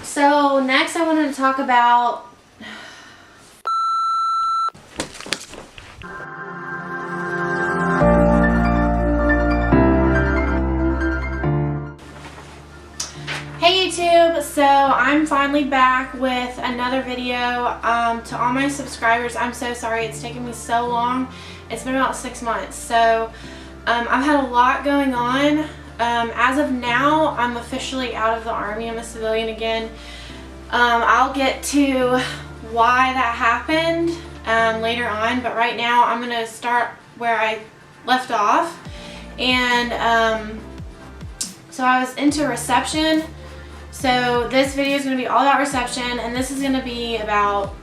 So next I wanted to talk about Hey YouTube, so I'm finally back with another video. To all my subscribers, I'm so sorry it's taken me so long. It's been about 6 months. So I've had a lot going on. As of now, I'm officially out of the Army. I'm a civilian again. I'll get to why that happened later on, but right now I'm going to start where I left off. And so I was into reception. So this video is going to be all about reception, and this is going to be about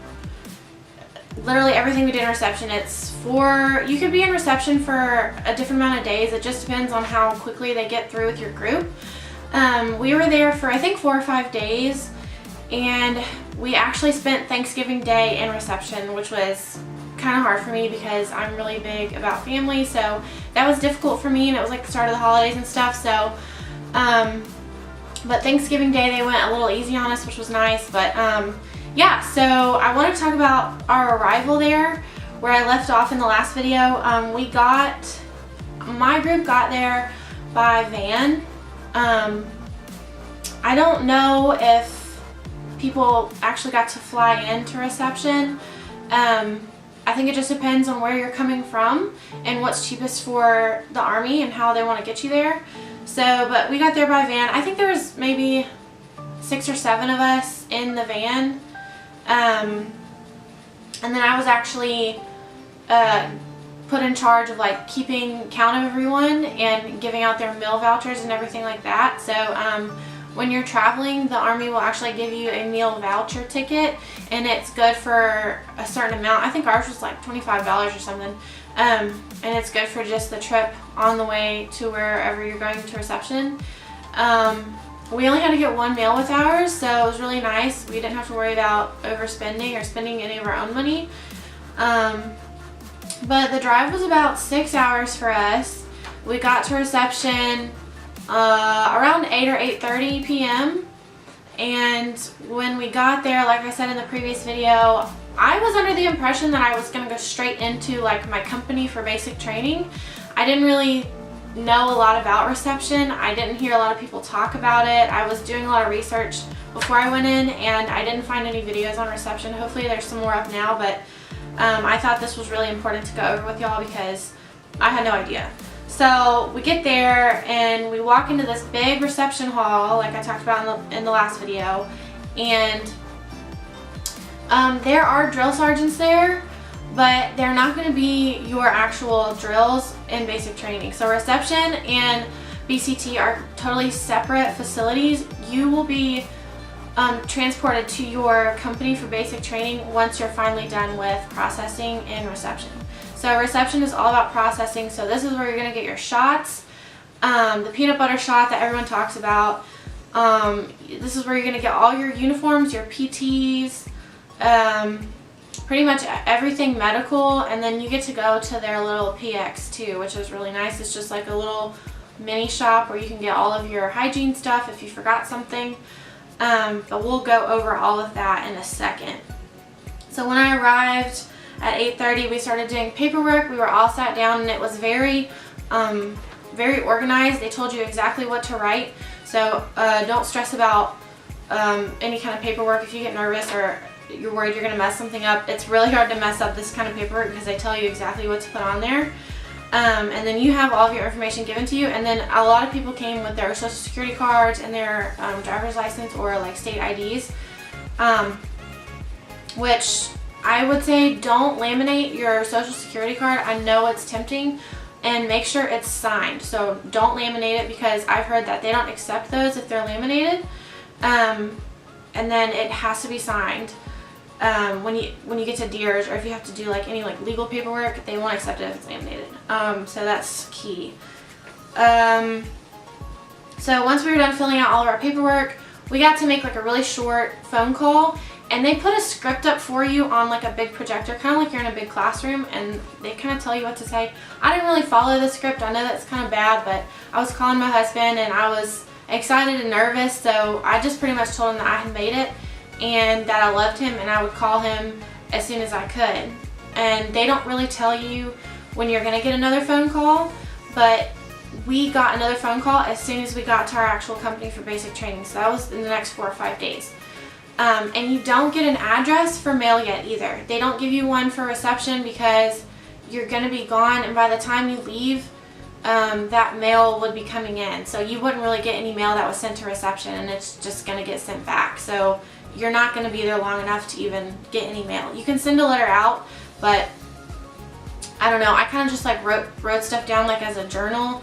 literally everything we did in reception. You could be in reception for a different amount of days. It just depends on how quickly they get through with your group. We were there for I think 4 or 5 days, and we actually spent Thanksgiving Day in reception, which was kind of hard for me because I'm really big about family, so that was difficult for me, and it was like the start of the holidays and stuff. So but Thanksgiving Day they went a little easy on us, which was nice. But yeah, so I want to talk about our arrival there, where I left off in the last video. My group got there by van. I don't know if people actually got to fly into reception. I think it just depends on where you're coming from and what's cheapest for the Army and how they want to get you there. So, but we got there by van. I think there was maybe 6 or 7 of us in the van. And then I was actually put in charge of like keeping count of everyone and giving out their meal vouchers and everything like that. So when you're traveling, the Army will actually give you a meal voucher ticket, and it's good for a certain amount. I think ours was like $25 or something. And it's good for just the trip on the way to wherever you're going to reception. We only had to get 1 meal with ours, so it was really nice. We didn't have to worry about overspending or spending any of our own money. But the drive was about 6 hours for us. We got to reception around 8 or 8:30 p.m. And when we got there, like I said in the previous video, I was under the impression that I was going to go straight into like my company for basic training. I didn't really know a lot about reception. I didn't hear a lot of people talk about it. I was doing a lot of research before I went in, and I didn't find any videos on reception. Hopefully there's some more up now, but I thought this was really important to go over with y'all because I had no idea. So we get there and we walk into this big reception hall like I talked about in the last video, and there are drill sergeants there, but they're not going to be your actual drills in basic training. So reception and BCT are totally separate facilities. You will be transported to your company for basic training once you're finally done with processing and reception. So reception is all about processing. So this is where you're going to get your shots, the peanut butter shot that everyone talks about. This is where you're going to get all your uniforms, your PTs, pretty much everything medical, and then you get to go to their little PX too, which is really nice. It's just like a little mini shop where you can get all of your hygiene stuff if you forgot something. But we'll go over all of that in a second. So when I arrived at 8:30, we started doing paperwork. We were all sat down, and it was very organized. They told you exactly what to write. So don't stress about any kind of paperwork. If you get nervous or you're worried you're going to mess something up, it's really hard to mess up this kind of paperwork because they tell you exactly what to put on there. And then you have all of your information given to you, and then a lot of people came with their social security cards and their driver's license or like state IDs, which I would say don't laminate your social security card. I know it's tempting, and make sure it's signed. So don't laminate it because I've heard that they don't accept those if they're laminated, and then it has to be signed. When you get to DEERS, or if you have to do like any like legal paperwork, they won't accept it if it's laminated. So that's key. So once we were done filling out all of our paperwork, we got to make like a really short phone call, and they put a script up for you on like a big projector, kind of like you're in a big classroom, and they kind of tell you what to say. I didn't really follow the script. I know that's kind of bad, but I was calling my husband, and I was excited and nervous, so I just pretty much told him that I had made it and that I loved him and I would call him as soon as I could. And they don't really tell you when you're going to get another phone call, but we got another phone call as soon as we got to our actual company for basic training. So that was in the next 4 or 5 days. And you don't get an address for mail yet either. They don't give you one for reception because you're going to be gone, and by the time you leave, that mail would be coming in. So you wouldn't really get any mail that was sent to reception, and it's just going to get sent back. So you're not going to be there long enough to even get any mail. You can send a letter out, but I don't know. I kind of just like wrote stuff down like as a journal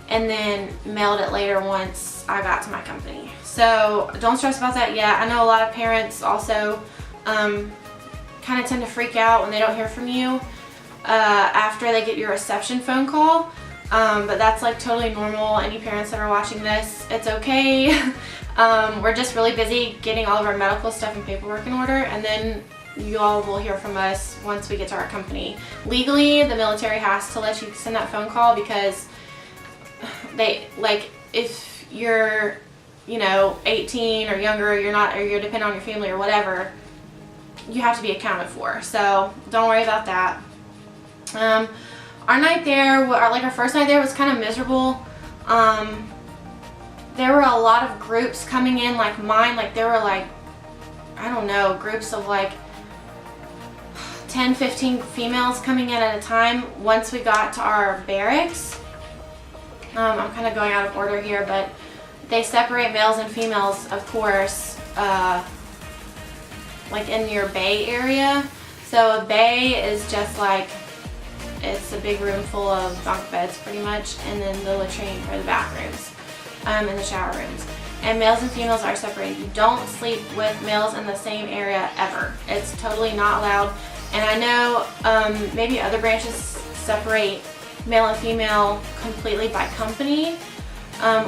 and then mailed it later once I got to my company. So don't stress about that yet. I know a lot of parents also kind of tend to freak out when they don't hear from you after they get your reception phone call. But that's like totally normal. Any parents that are watching this, it's okay. We're just really busy getting all of our medical stuff and paperwork in order, and then you all will hear from us once we get to our company. Legally, the military has to let you send that phone call because they, like, if you're, you know, 18 or younger, you're dependent on your family or whatever, you have to be accounted for. So don't worry about that. Our night there, our first night there was kind of miserable. There were a lot of groups coming in, like mine, like there were like, I don't know, groups of like 10, 15 females coming in at a time once we got to our barracks. I'm kind of going out of order here, but they separate males and females, of course, like in your bay area. So a bay is just like, it's a big room full of bunk beds pretty much, and then the latrine or the bathrooms and the shower rooms. And males and females are separated. You don't sleep with males in the same area ever. It's totally not allowed. And I know maybe other branches separate male and female completely by company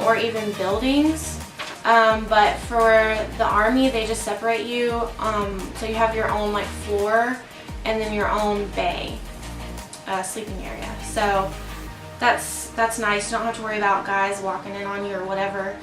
or even buildings. But for the Army, they just separate you. So you have your own like floor and then your own bay sleeping area. So that's nice. You don't have to worry about guys walking in on you or whatever.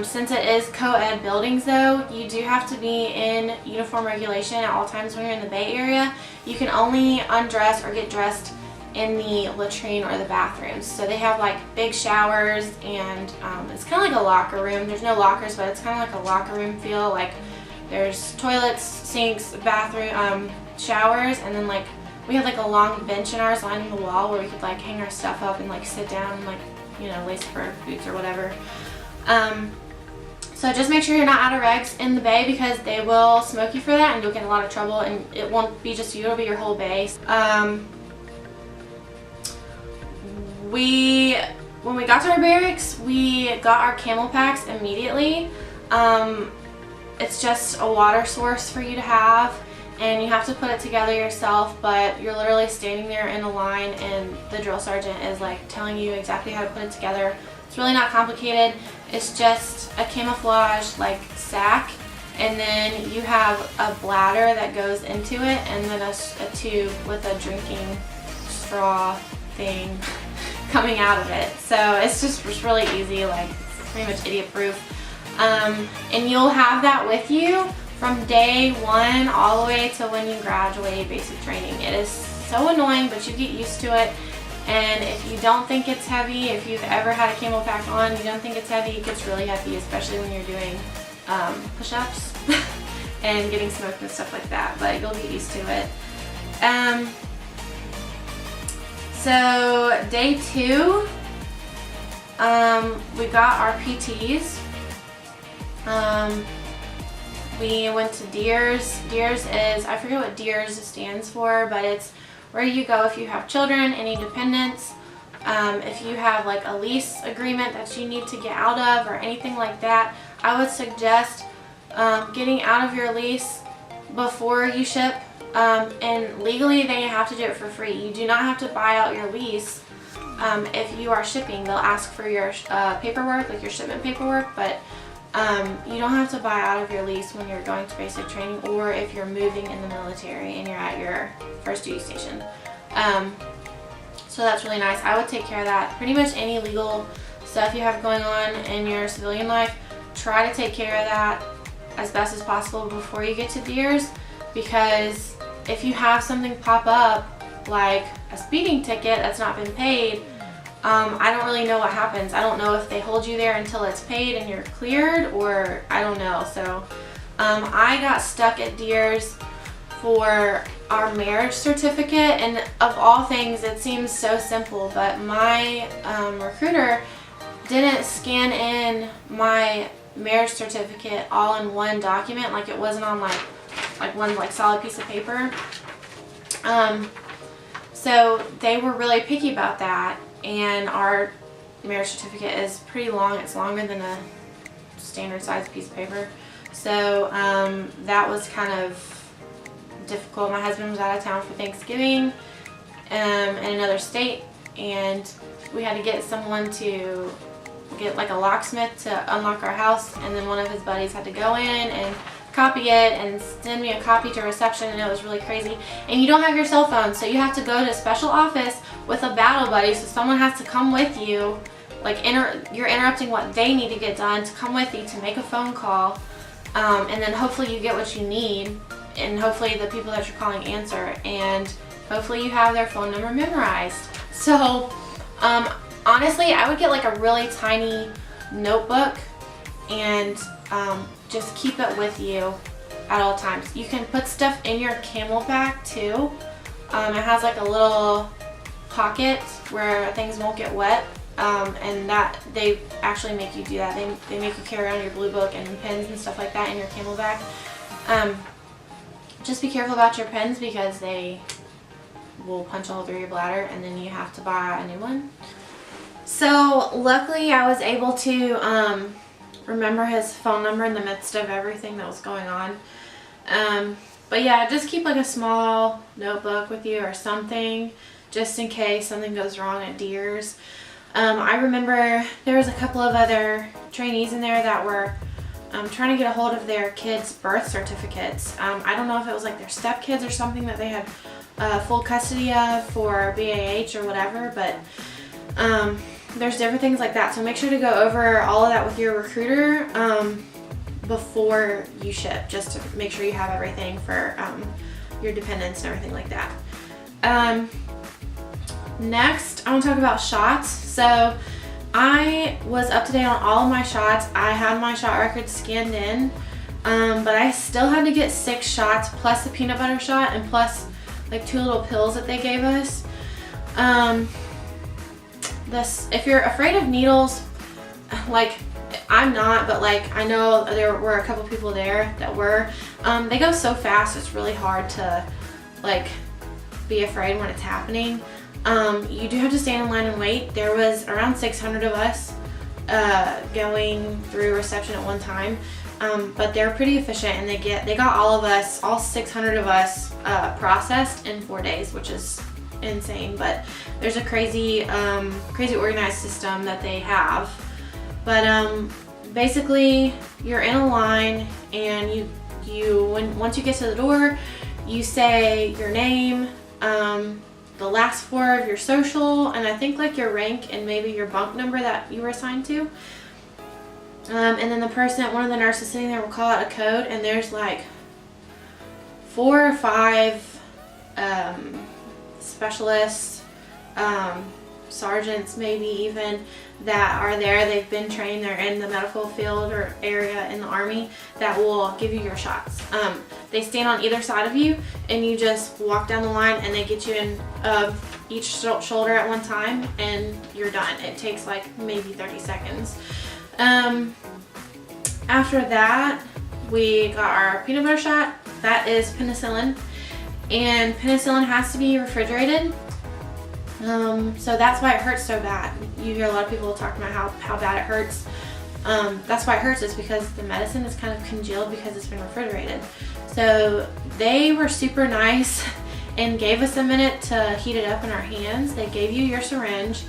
Since it is co-ed buildings though, you do have to be in uniform regulation at all times when you're in the Bay Area. You can only undress or get dressed in the latrine or the bathrooms. So they have like big showers, and it's kind of like a locker room. There's no lockers, but it's kind of like a locker room feel. Like there's toilets, sinks, bathroom, showers, and then like we had like a long bench in ours lining the wall where we could like hang our stuff up and like sit down and like, you know, lace up our boots or whatever. So just make sure you're not out of regs in the bay because they will smoke you for that and you'll get in a lot of trouble, and it won't be just you, it'll be your whole bay. When we got to our barracks, we got our camel packs immediately. It's just a water source for you to have, and you have to put it together yourself, but you're literally standing there in a line and the drill sergeant is like telling you exactly how to put it together. It's really not complicated. It's just a camouflage like sack, and then you have a bladder that goes into it, and then a tube with a drinking straw thing coming out of it. So it's really easy, like it's pretty much idiot proof. And you'll have that with you from day one all the way to when you graduate basic training. It is so annoying, but you get used to it. And if you don't think it's heavy, if you've ever had a camel pack on, you don't think it's heavy, it gets really heavy, especially when you're doing push-ups and getting smoked and stuff like that, but you'll get used to it. So day 2, we got our PTs. We went to DEERS. DEERS is, I forget what DEERS stands for, but it's where you go if you have children, any dependents, if you have like a lease agreement that you need to get out of or anything like that. I would suggest getting out of your lease before you ship, and legally they have to do it for free. You do not have to buy out your lease if you are shipping. They'll ask for your paperwork, like your shipment paperwork, but you don't have to buy out of your lease when you're going to basic training or if you're moving in the military and you're at your first duty station. So that's really nice. I would take care of that. Pretty much any legal stuff you have going on in your civilian life, try to take care of that as best as possible before you get to deers, because if you have something pop up like a speeding ticket that's not been paid, I don't really know what happens. I don't know if they hold you there until it's paid and you're cleared, or I don't know. So I got stuck at Deers for our marriage certificate, and of all things, it seems so simple, but my recruiter didn't scan in my marriage certificate all in one document, like it wasn't on like one like solid piece of paper. So they were really picky about that, and our marriage certificate is pretty long. It's longer than a standard size piece of paper. So that was kind of difficult. My husband was out of town for Thanksgiving in another state, and we had to get someone to get like a locksmith to unlock our house, and then one of his buddies had to go in and copy it and send me a copy to reception, and it was really crazy. And you don't have your cell phone, so you have to go to a special office with a battle buddy, so someone has to come with you, like you're interrupting what they need to get done to come with you to make a phone call, and then hopefully you get what you need, and hopefully the people that you're calling answer, and hopefully you have their phone number memorized. So honestly, I would get like a really tiny notebook and just keep it with you at all times. You can put stuff in your Camelback too. It has like a little pocket where things won't get wet, and that they actually make you do that. They make you carry around your blue book and pens and stuff like that in your Camelback. Just be careful about your pens, because they will punch a hole through your bladder and then you have to buy a new one. So luckily I was able to remember his phone number in the midst of everything that was going on. But yeah, just keep like a small notebook with you or something, just in case something goes wrong at Deers. I remember there was a couple of other trainees in there that were trying to get a hold of their kids' birth certificates. I don't know if it was like their stepkids or something that they had full custody of for BAH or whatever, but there's different things like that. So make sure to go over all of that with your recruiter before you ship, just to make sure you have everything for your dependents and everything like that. Next, I want to talk about shots. So I was up to date on all of my shots. I had my shot records scanned in, but I still had to get 6 shots plus a peanut butter shot and plus like 2 little pills that they gave us. If you're afraid of needles, like I'm not, but like I know there were a couple people there that were, they go so fast, it's really hard to like be afraid when it's happening. You do have to stand in line and wait. There was around 600 of us going through reception at one time, but they're pretty efficient, and they got all 600 of us processed in 4 days, which is insane. But there's a crazy organized system that they have. But basically you're in a line, and once you get to the door, you say your name, the last 4 of your social, and I think like your rank and maybe your bunk number that you were assigned to. And then one of the nurses sitting there will call out a code, and there's like 4 or 5 specialists, sergeants maybe even, that are there. They've been trained, they're in the medical field or area in the Army, that will give you your shots. They stand on either side of you, and you just walk down the line, and they get you in each shoulder at one time, and you're done. It takes like maybe 30 seconds. After that, we got our peanut butter shot. That is penicillin, and penicillin has to be refrigerated. So that's why it hurts so bad. You hear a lot of people talking about how bad it hurts. That's why it hurts, is because the medicine is kind of congealed because it's been refrigerated. So they were super nice and gave us a minute to heat it up in our hands. They gave you your syringe,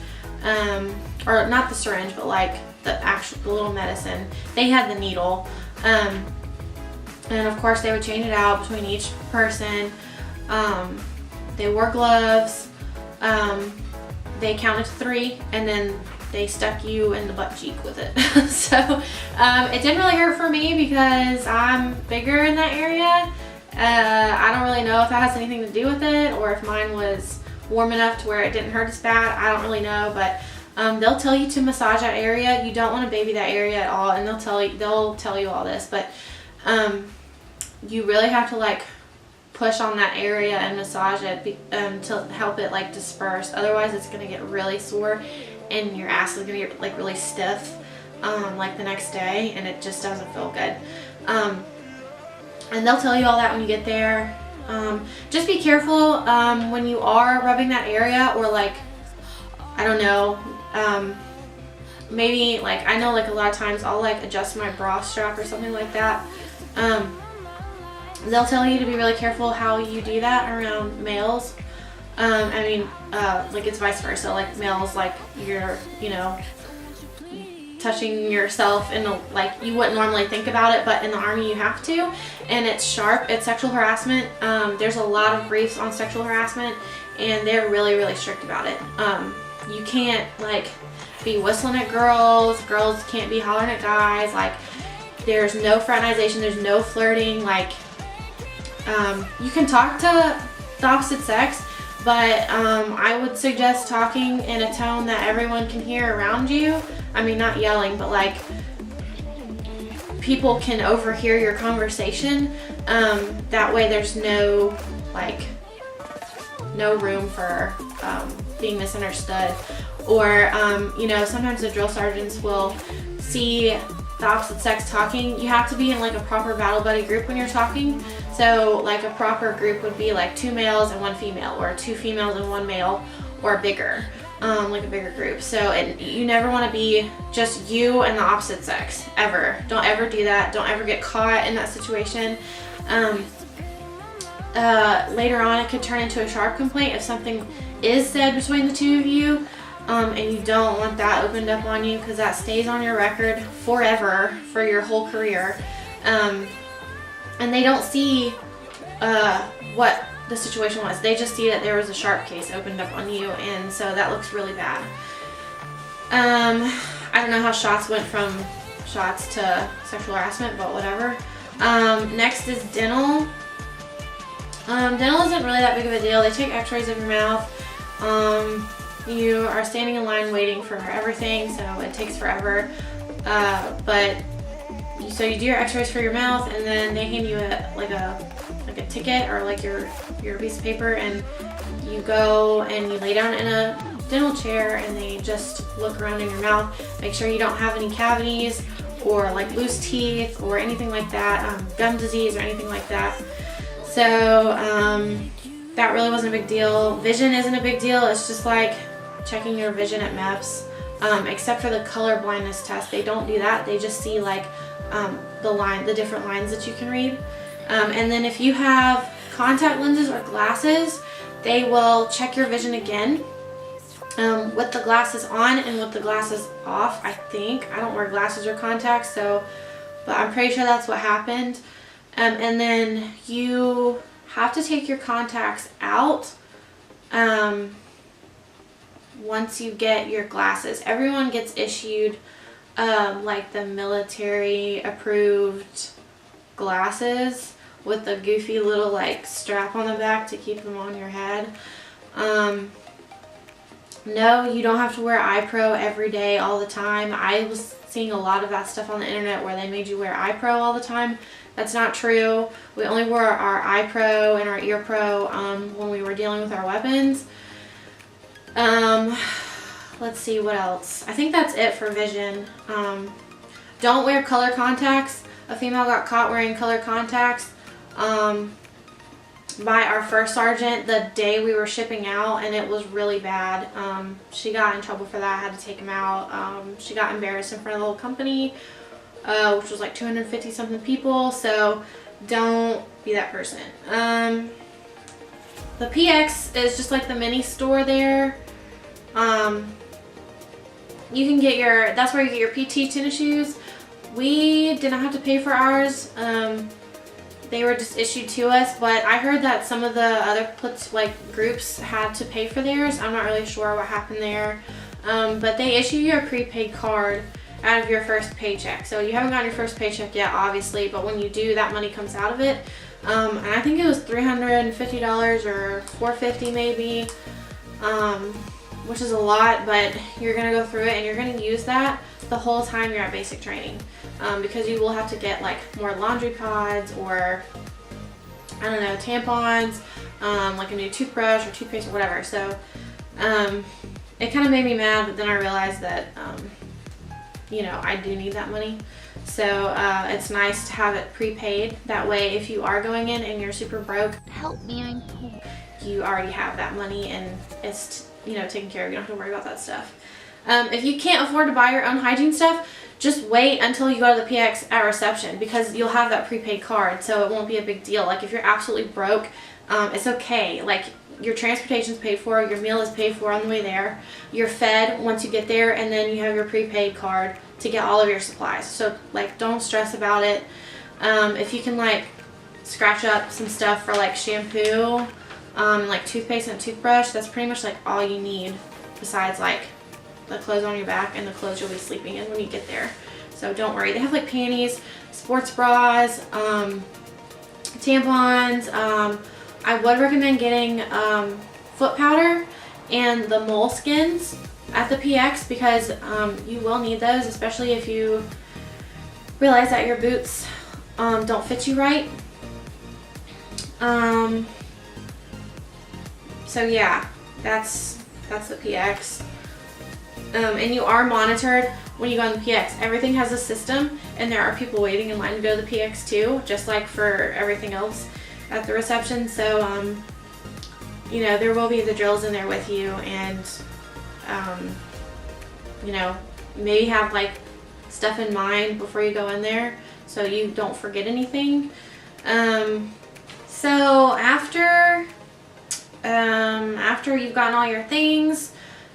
or not the syringe, but like the little medicine. They had the needle, and of course they would change it out between each person. They wore gloves. They counted to 3, and then they stuck you in the butt cheek with it. So it didn't really hurt for me because I'm bigger in that area. I don't really know if that has anything to do with it, or if mine was warm enough to where it didn't hurt as bad. I don't really know, but they'll tell you to massage that area. You don't want to baby that area at all, and they'll tell you all this, but you really have to like push on that area and massage it to help it like disperse. Otherwise it's going to get really sore and your ass is going to get like really stiff like the next day, and it just doesn't feel good. And they'll tell you all that when you get there. Just be careful when you are rubbing that area, or like, I don't know, maybe like, I know like a lot of times I'll like adjust my bra strap or something like that. They'll tell you to be really careful how you do that around males. I mean, like it's vice versa. Like males, like you're, you know, touching yourself in a, like you wouldn't normally think about it, but in the Army you have to, and it's sharp. It's sexual harassment. There's a lot of briefs on sexual harassment, and they're really, really strict about it. You can't like be whistling at girls. Girls can't be hollering at guys. Like there's no fraternization. There's no flirting. Like you can talk to the opposite sex, but I would suggest talking in a tone that everyone can hear around you. I mean, not yelling, but like people can overhear your conversation. That way there's no room for being misunderstood. Or, you know, sometimes the drill sergeants will see the opposite sex talking. You have to be in like a proper battle buddy group when you're talking. So like a proper group would be like 2 males and 1 female, or 2 females and 1 male, or bigger, like a bigger group. So you never want to be just you and the opposite sex, ever. Don't ever do that. Don't ever get caught in that situation. Later on it could turn into a sharp complaint if something is said between the 2 of you. And you don't want that opened up on you, because that stays on your record forever for your whole career. And they don't see what the situation was. They just see that there was a sharp case opened up on you, and so that looks really bad. I don't know how shots went from shots to sexual harassment, but whatever. Next is dental. Dental isn't really that big of a deal. They take x-rays of your mouth. You are standing in line waiting for everything, so it takes forever. So you do your x-rays for your mouth, and then they hand you a ticket, or like your piece of paper, and you go and you lay down in a dental chair, and they just look around in your mouth, make sure you don't have any cavities or like loose teeth or anything like that, gum disease or anything like that. So that really wasn't a big deal. Vision isn't a big deal. It's just like checking your vision at MEPS, except for the color blindness test. They don't do that. They just see like the different lines that you can read. And then if you have contact lenses or glasses, they will check your vision again with the glasses on and with the glasses off, I think. I don't wear glasses or contacts, but I'm pretty sure that's what happened. And then you have to take your contacts out once you get your glasses. Everyone gets issued like the military approved glasses with a goofy little like strap on the back to keep them on your head. No, you don't have to wear eye pro every day all the time. I was seeing a lot of that stuff on the internet where they made you wear eye pro all the time. That's not true. We only wore our eye pro and our ear pro when we were dealing with our weapons. Let's see what else. I think that's it for vision. Don't wear color contacts. A female got caught wearing color contacts by our first sergeant the day we were shipping out, and it was really bad. She got in trouble for that. I had to take him out. She got embarrassed in front of the whole company, which was like 250 something people, so don't be that person. The PX is just like the mini store there. You can get that's where you get your PT tennis shoes. We did not have to pay for ours. They were just issued to us, but I heard that some of the other groups had to pay for theirs. I'm not really sure what happened there. but they issue you a prepaid card out of your first paycheck. So you haven't gotten your first paycheck yet, obviously, but when you do, that money comes out of it. And I think it was $350 or $450 maybe, which is a lot, but you're gonna go through it and you're gonna use that the whole time you're at basic training, because you will have to get like more laundry pods or, I don't know, tampons, like a new toothbrush or toothpaste or whatever. So it kind of made me mad, but then I realized that you know, I do need that money. So it's nice to have it prepaid. That way, if you are going in and you're super broke, help me, I'm poor, you already have that money and it's, you know, taken care of. You don't have to worry about that stuff. If you can't afford to buy your own hygiene stuff, just wait until you go to the PX at reception, because you'll have that prepaid card, so it won't be a big deal. Like, if you're absolutely broke, it's okay. Like, your transportation's paid for, your meal is paid for on the way there, you're fed once you get there, and then you have your prepaid card to get all of your supplies. So, like, don't stress about it. If you can, like, scratch up some stuff for, like, shampoo, like toothpaste and a toothbrush, that's pretty much, like, all you need, besides, like, the clothes on your back and the clothes you'll be sleeping in when you get there. So don't worry. They have, like, panties, sports bras, tampons. I would recommend getting foot powder and the moleskins at the PX, because you will need those, especially if you realize that your boots don't fit you right. So yeah, that's the PX. And you are monitored when you go on the PX. Everything has a system, and there are people waiting in line to go to the PX too, just like for everything else at the reception. So you know, there will be the drills in there with you, and you know, maybe have like stuff in mind before you go in there so you don't forget anything. So after you've gotten all your things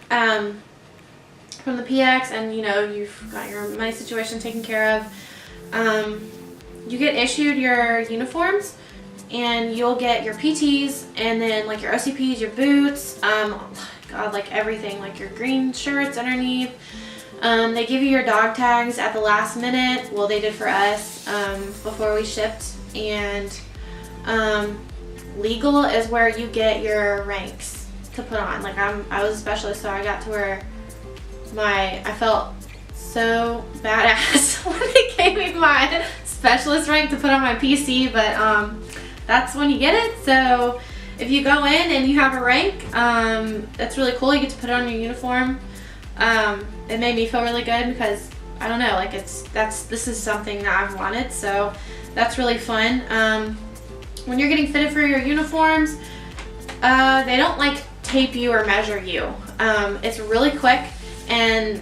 from the PX, and you know, you've got your money situation taken care of, you get issued your uniforms, and you'll get your PTs, and then like your OCPs, your boots, God, like everything, like your green shirts underneath. They give you your dog tags at the last minute. Well, they did for us before we shipped. And legal is where you get your ranks to put on. Like, I was a specialist, so I got to where I felt so badass when they gave me my specialist rank to put on my PC, but that's when you get it. So if you go in and you have a rank, that's really cool. You get to put it on your uniform. It made me feel really good, because I don't know, like, this is something that I've wanted, so that's really fun. When you're getting fitted for your uniforms, they don't like tape you or measure you. It's really quick, and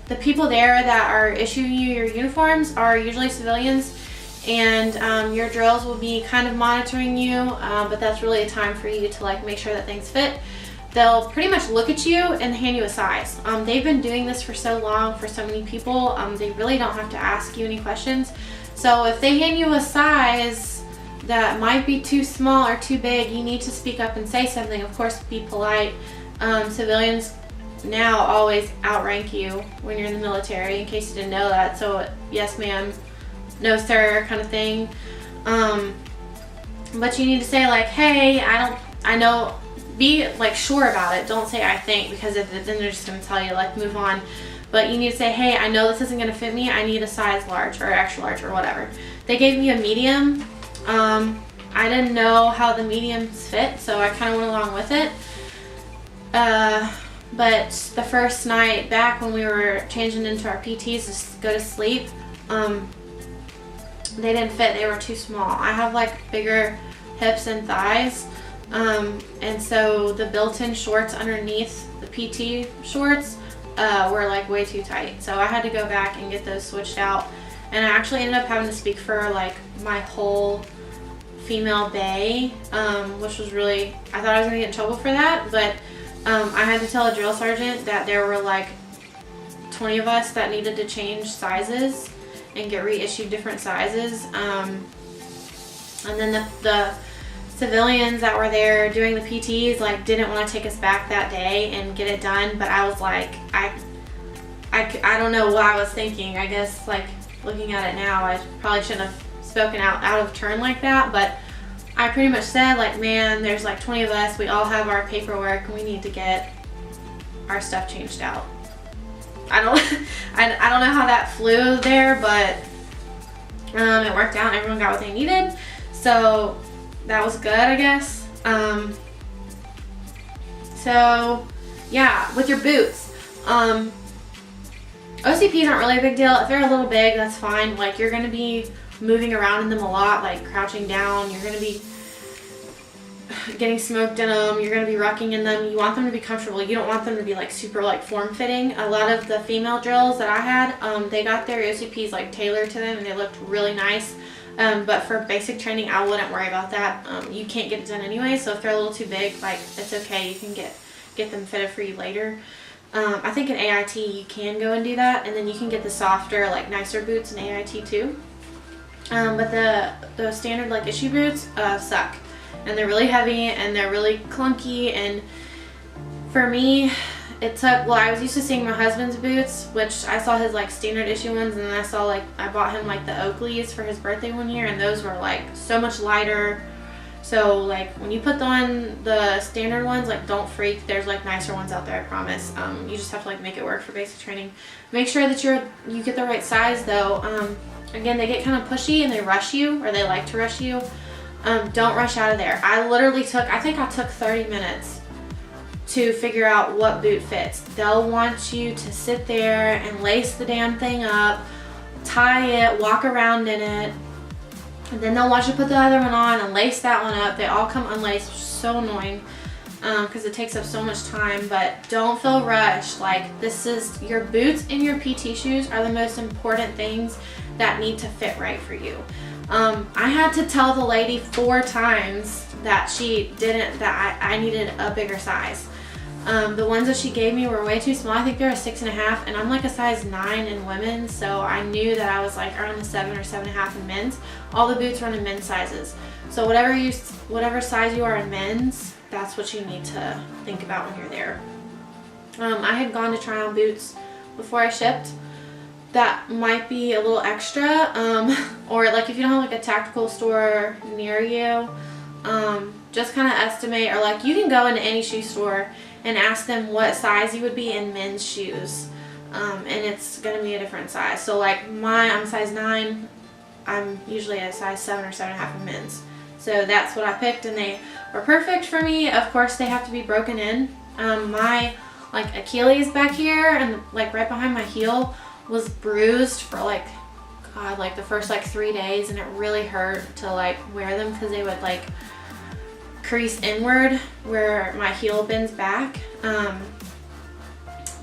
the people there that are issuing you your uniforms are usually civilians, and your drills will be kind of monitoring you, but that's really a time for you to like make sure that things fit. They'll pretty much look at you and hand you a size. They've been doing this for so long for so many people, they really don't have to ask you any questions. So if they hand you a size that might be too small or too big, you need to speak up and say something. Of course, be polite. Civilians now always outrank you when you're in the military, in case you didn't know that. So yes ma'am, no sir kind of thing. But you need to say like, hey, I know, be like sure about it. Don't say I think, because then they're just going to tell you like move on. But you need to say, hey, I know this isn't going to fit me. I need a size large or extra large or whatever. They gave me a medium. I didn't know how the mediums fit, so I kind of went along with it. But the first night back when we were changing into our PTs to go to sleep, they didn't fit. They were too small. I have like bigger hips and thighs. And so the built-in shorts underneath the PT shorts were like way too tight. So I had to go back and get those switched out. And I actually ended up having to speak for like my whole female bay, which was really, I thought I was gonna get in trouble for that, but I had to tell a drill sergeant that there were like 20 of us that needed to change sizes and get reissued different sizes. And then the civilians that were there doing the PTs like didn't want to take us back that day and get it done, but I was like, I don't know what I was thinking. I guess like looking at it now, I probably shouldn't have spoken out of turn like that, but I pretty much said like, man, there's like 20 of us, we all have our paperwork, and we need to get our stuff changed out. I don't know how that flew there, but it worked out and everyone got what they needed, so that was good, I guess. So yeah, with your boots, OCPs aren't really a big deal. If they're a little big, that's fine. Like, you're gonna be moving around in them a lot, like crouching down, you're gonna be getting smoked in them, you're gonna be rucking in them. You want them to be comfortable. You don't want them to be like super like form-fitting. A lot of the female drills that I had, they got their OCPs like tailored to them and they looked really nice. But for basic training, I wouldn't worry about that. You can't get it done anyway, so if they're a little too big, like, it's okay. You can get them fitted for you later. I think in AIT you can go and do that, and then you can get the softer, like nicer boots in AIT too. But the standard like issue boots suck, and they're really heavy and they're really clunky. And for me, it took, well, I was used to seeing my husband's boots, which I saw his like standard issue ones, and then I bought him like the Oakleys for his birthday one year, and those were like so much lighter. So like when you put on the standard ones, like don't freak, there's like nicer ones out there, I promise. You just have to like make it work for basic training. Make sure that you get the right size though. Again, they get kind of pushy and they rush you, or they like to rush you. Don't rush out of there. I think I took 30 minutes to figure out what boot fits. They'll want you to sit there and lace the damn thing up, tie it, walk around in it, and then they'll want you to put the other one on and lace that one up. They all come unlaced, which is so annoying because it takes up so much time. But don't feel rushed. Like, your boots and your PT shoes are the most important things that need to fit right for you. I had to tell the lady 4 times that I needed a bigger size. The ones that she gave me were way too small. I think they're a 6.5, and I'm like a size 9 in women's, so I knew that I was like around the 7 or 7.5 in men's. All the boots run in men's sizes, so whatever size you are in men's, that's what you need to think about when you're there. I had gone to try on boots before I shipped. That might be a little extra, or like if you don't have like a tactical store near you, just kind of estimate, or like you can go into any shoe store and ask them what size you would be in men's shoes, and it's going to be a different size. So like I'm size 9, I'm usually a size 7 or 7.5 in men's. So that's what I picked, and they were perfect for me. Of course, they have to be broken in. My like Achilles back here and like right behind my heel was bruised for like the first like 3 days, and it really hurt to like wear them because they would like crease inward where my heel bends back.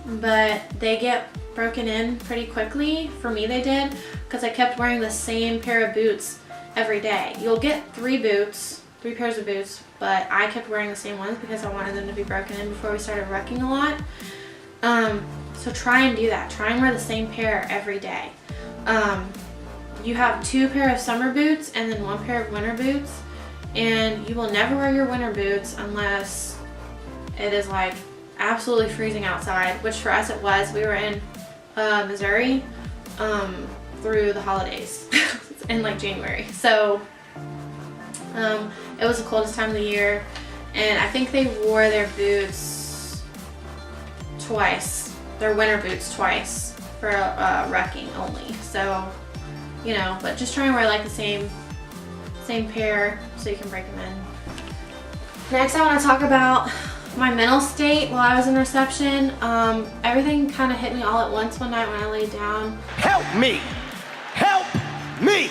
But they get broken in pretty quickly. For me, they did, because I kept wearing the same pair of boots every day. You'll get 3 pairs of boots, but I kept wearing the same ones because I wanted them to be broken in before we started wrecking a lot. So try and do that. Try and wear the same pair every day. You have 2 pair of summer boots and then 1 pair of winter boots, and you will never wear your winter boots unless it is like absolutely freezing outside, which for us it was. We were in Missouri through the holidays in like January, so it was the coldest time of the year, and I think they wore their boots twice, their winter boots twice for wrecking only. So, you know, but just try and wear like the same pair so you can break them in. Next, I want to talk about my mental state while I was in reception. Everything kind of hit me all at once one night when I laid down. Help me! Help me!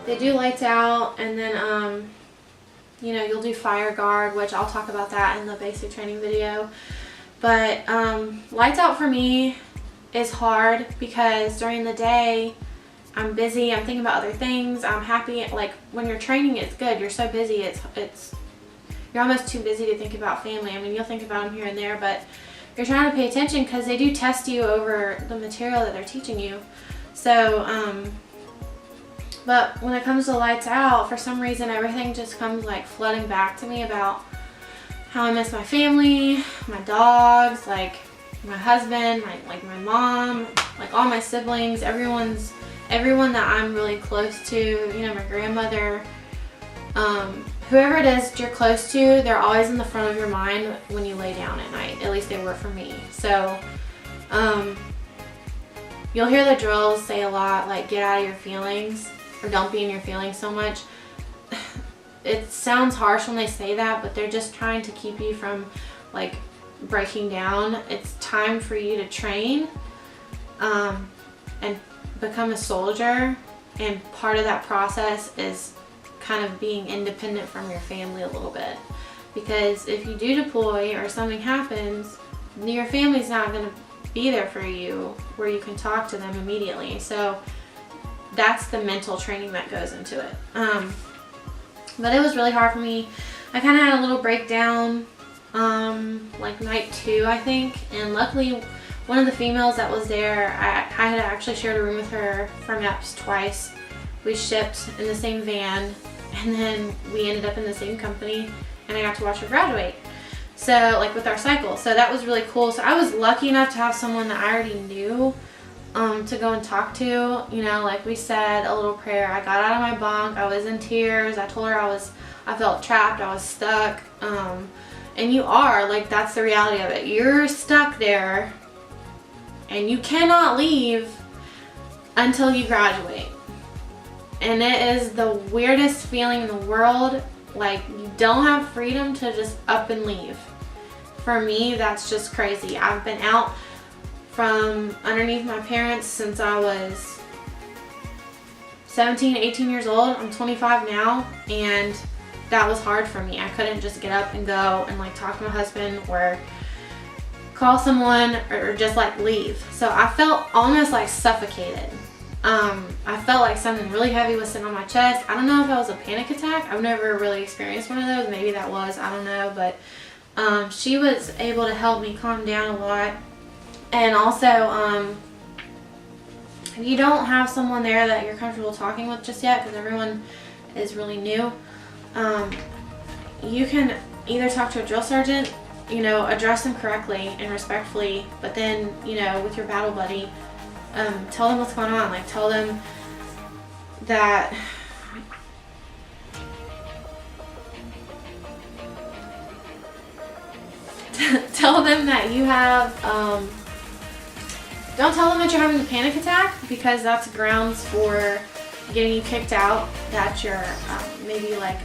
They do lights out, and then you know, you'll do fire guard, which I'll talk about that in the basic training video. But lights out for me is hard because during the day I'm busy, I'm thinking about other things, I'm happy. Like when you're training, it's good, you're so busy, you're almost too busy to think about family. I mean, you'll think about them here and there, but you're trying to pay attention because they do test you over the material that they're teaching you. So But when it comes to lights out, for some reason everything just comes like flooding back to me about how I miss my family, my dogs, like my husband, my mom, like all my siblings, everyone that I'm really close to, you know, my grandmother, whoever it is you're close to, they're always in the front of your mind when you lay down at night. At least they were for me. So you'll hear the drills say a lot like get out of your feelings, or don't be in your feelings so much. It sounds harsh when they say that, but they're just trying to keep you from like breaking down. It's time for you to train and become a soldier, and part of that process is kind of being independent from your family a little bit, because if you do deploy or something happens, your family's not going to be there for you where you can talk to them immediately. So that's the mental training that goes into it. But it was really hard for me. I kind of had a little breakdown like night 2, I think, and luckily one of the females that was there, I had actually shared a room with her for MEPS twice. We shipped in the same van, and then we ended up in the same company, and I got to watch her graduate. So like with our cycle, so that was really cool. So I was lucky enough to have someone that I already knew to go and talk to. You know, like we said a little prayer. I got out of my bunk, I was in tears, I told her I felt trapped, I was stuck, and you are, like, that's the reality of it. You're stuck there and you cannot leave until you graduate, and it is the weirdest feeling in the world. Like, you don't have freedom to just up and leave. For me, that's just crazy. I've been out from underneath my parents since I was 17, 18 years old. I'm 25 now, and that was hard for me. I couldn't just get up and go and like talk to my husband or call someone or just like leave. So I felt almost like suffocated. I felt like something really heavy was sitting on my chest. I don't know if that was a panic attack. I've never really experienced one of those. Maybe that was, I don't know. But she was able to help me calm down a lot. And also, if you don't have someone there that you're comfortable talking with just yet, because everyone is really new, you can either talk to a drill sergeant, you know, address them correctly and respectfully, but then, you know, with your battle buddy, tell them what's going on. Like, tell them that tell them that you have, don't tell them that you're having a panic attack, because that's grounds for getting you kicked out, that you're maybe like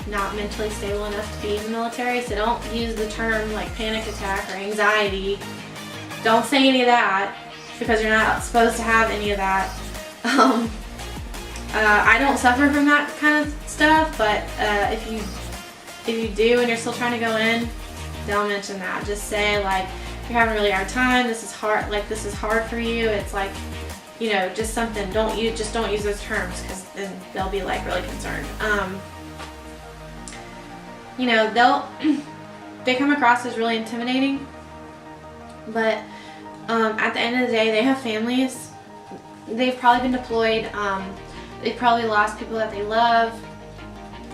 not mentally stable enough to be in the military. So don't use the term like panic attack or anxiety. Don't say any of that, because you're not supposed to have any of that. I don't suffer from that kind of stuff, but if you do and you're still trying to go in, don't mention that. Just say like, you're having a really hard time, this is hard, like this is hard for you. It's like, you know, just something. Don't use those terms, because then they'll be like really concerned. You know, they come across as really intimidating, but at the end of the day, they have families. They've probably been deployed. They've probably lost people that they love.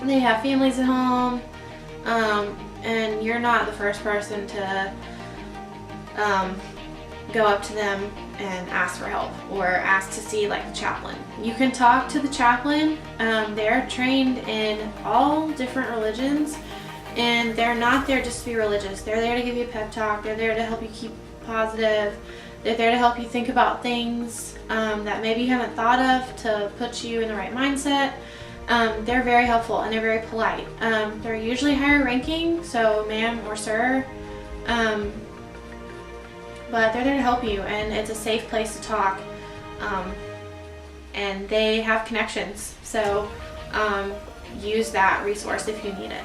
They have families at home, and you're not the first person to go up to them and ask for help or ask to see like the chaplain. You can talk to the chaplain. They're trained in all different religions, and they're not there just to be religious. They're there to give you a pep talk. They're there to help you keep positive. They're there to help you think about things that maybe you haven't thought of, to put you in the right mindset. They're very helpful, and they're very polite. They're usually higher ranking, so ma'am or sir, but they're there to help you, and it's a safe place to talk, and they have connections, so use that resource if you need it.